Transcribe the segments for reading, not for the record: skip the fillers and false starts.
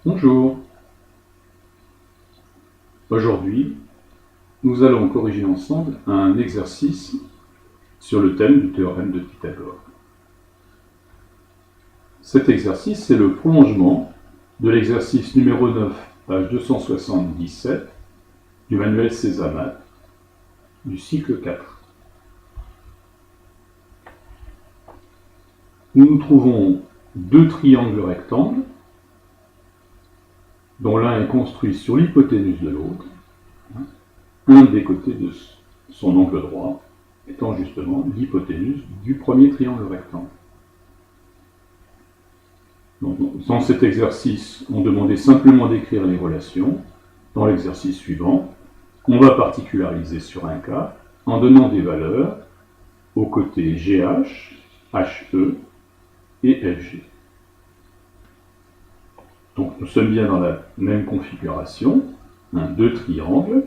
Bonjour. Aujourd'hui, nous allons corriger ensemble un exercice sur le thème du théorème de Pythagore. Cet exercice est le prolongement de l'exercice numéro 9, page 277 du manuel Césamat du cycle 4. Nous nous trouvons deux triangles rectangles dont l'un est construit sur l'hypoténuse de l'autre, un des côtés de son angle droit étant justement l'hypoténuse du premier triangle rectangle. Donc, dans cet exercice, on demandait simplement d'écrire les relations. Dans l'exercice suivant, on va particulariser sur un cas en donnant des valeurs aux côtés GH, HE et FG. Donc nous sommes bien dans la même configuration, deux triangles,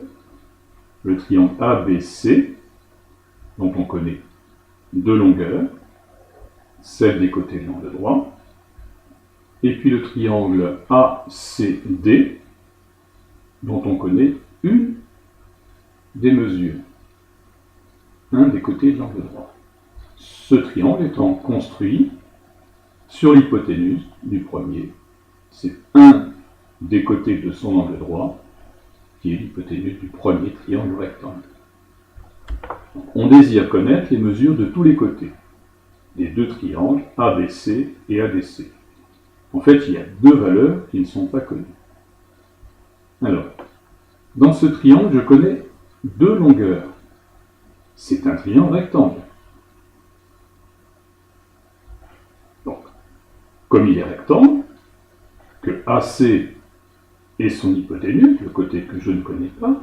le triangle ABC, dont on connaît deux longueurs, celle des côtés de l'angle droit, et puis le triangle ACD, dont on connaît une des mesures, un des côtés de l'angle droit. Ce triangle étant construit sur l'hypoténuse du premier, c'est un des côtés de son angle droit, qui est l'hypoténuse du premier triangle rectangle. On désire connaître les mesures de tous les côtés des deux triangles ABC et ADC. En fait, il y a deux valeurs qui ne sont pas connues. Alors, dans ce triangle, je connais deux longueurs. C'est un triangle rectangle. Donc, comme il est rectangle, que AC est son hypoténuse, le côté que je ne connais pas,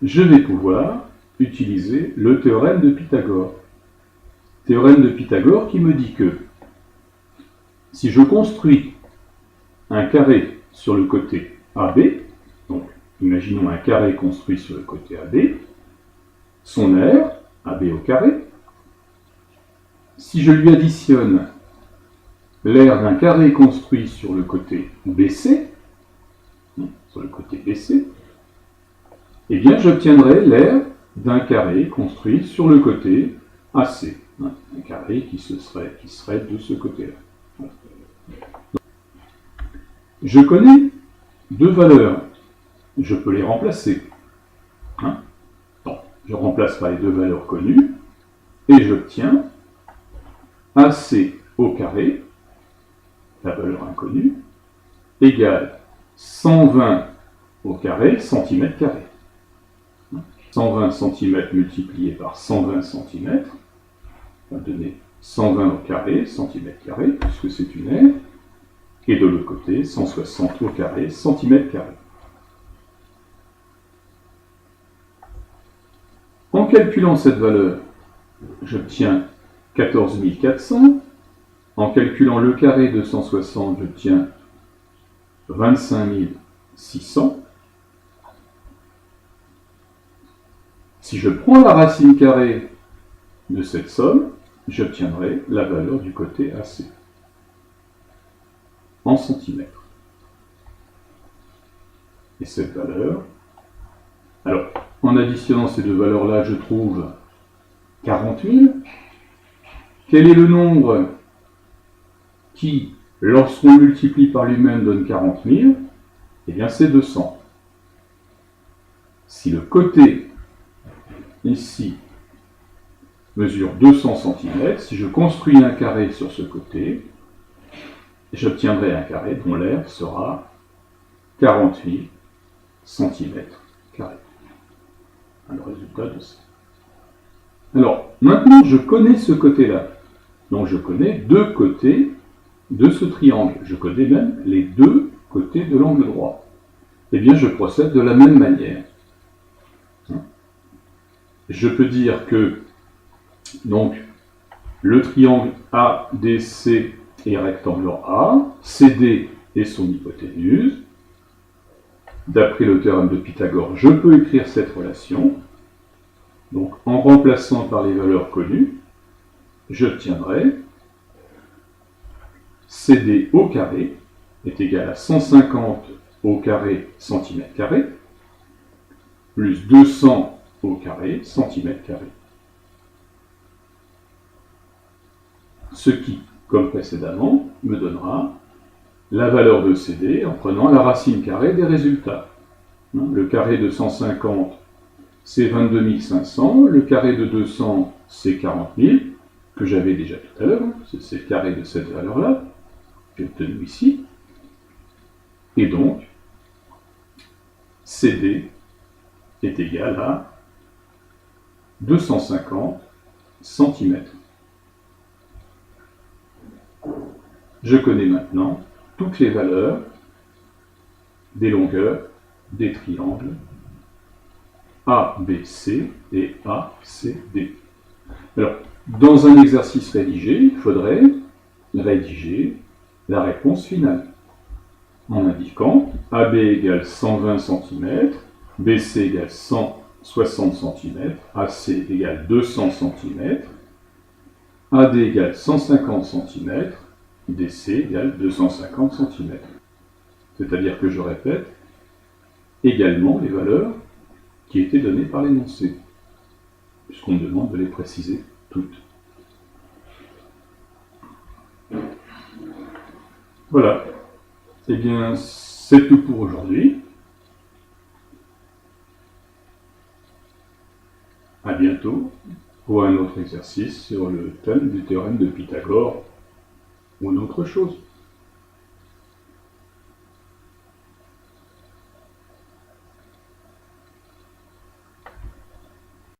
je vais pouvoir utiliser le théorème de Pythagore. Théorème de Pythagore qui me dit que si je construis un carré sur le côté AB, donc imaginons un carré construit sur le côté AB, son aire, AB au carré, si je lui additionne l'aire d'un carré construit sur le côté BC, eh bien j'obtiendrai l'aire d'un carré construit sur le côté AC, un carré qui serait de ce côté-là. Je connais deux valeurs, je peux les remplacer. Je remplace par les deux valeurs connues, et j'obtiens AC au carré, la valeur inconnue, égale 120 au carré, centimètre carré. 120 cm multiplié par 120 cm va donner 120 au carré, centimètre carré, puisque c'est une aire, et de l'autre côté, 160 au carré, centimètre carré. En calculant cette valeur, j'obtiens 14 400. En calculant le carré de 160, j'obtiens 25 600. Si je prends la racine carrée de cette somme, j'obtiendrai la valeur du côté AC en centimètres. Et cette valeur, alors en additionnant ces deux valeurs-là, je trouve 40 000. Quel est le nombre qui, lorsqu'on multiplie par lui-même, donne 40 000? Eh bien, c'est 200. Si le côté, ici, mesure 200 cm, si je construis un carré sur ce côté, j'obtiendrai un carré dont l'aire sera 40 000 cm². Le résultat de ça. Alors, maintenant, je connais ce côté-là. Donc, je connais deux côtés de ce triangle. Je connais même les deux côtés de l'angle droit. Eh bien, je procède de la même manière. Je peux dire que donc, le triangle ADC est rectangle A, CD est son hypoténuse. D'après le théorème de Pythagore, je peux écrire cette relation. Donc, en remplaçant par les valeurs connues, j'obtiendrai CD au carré est égal à 150 au carré centimètre carré, plus 200 au carré centimètre carré. Ce qui, comme précédemment, me donnera la valeur de CD en prenant la racine carrée des résultats. Le carré de 150, c'est 22 500. Le carré de 200, c'est 40 000, que j'avais déjà tout à l'heure. C'est le carré de cette valeur-là, que j'ai obtenu ici. Et donc, CD est égal à 250 cm. Je connais maintenant toutes les valeurs des longueurs des triangles ABC et ACD. Alors, dans un exercice rédigé, il faudrait rédiger la réponse finale en indiquant AB égale 120 cm, BC égale 160 cm, AC égale 200 cm, AD égale 150 cm, DC égale 250 cm. C'est-à-dire que je répète également les valeurs qui étaient données par l'énoncé, puisqu'on me demande de les préciser toutes. Voilà. Eh bien, c'est tout pour aujourd'hui. À bientôt pour un autre exercice sur le thème du théorème de Pythagore ou une autre chose.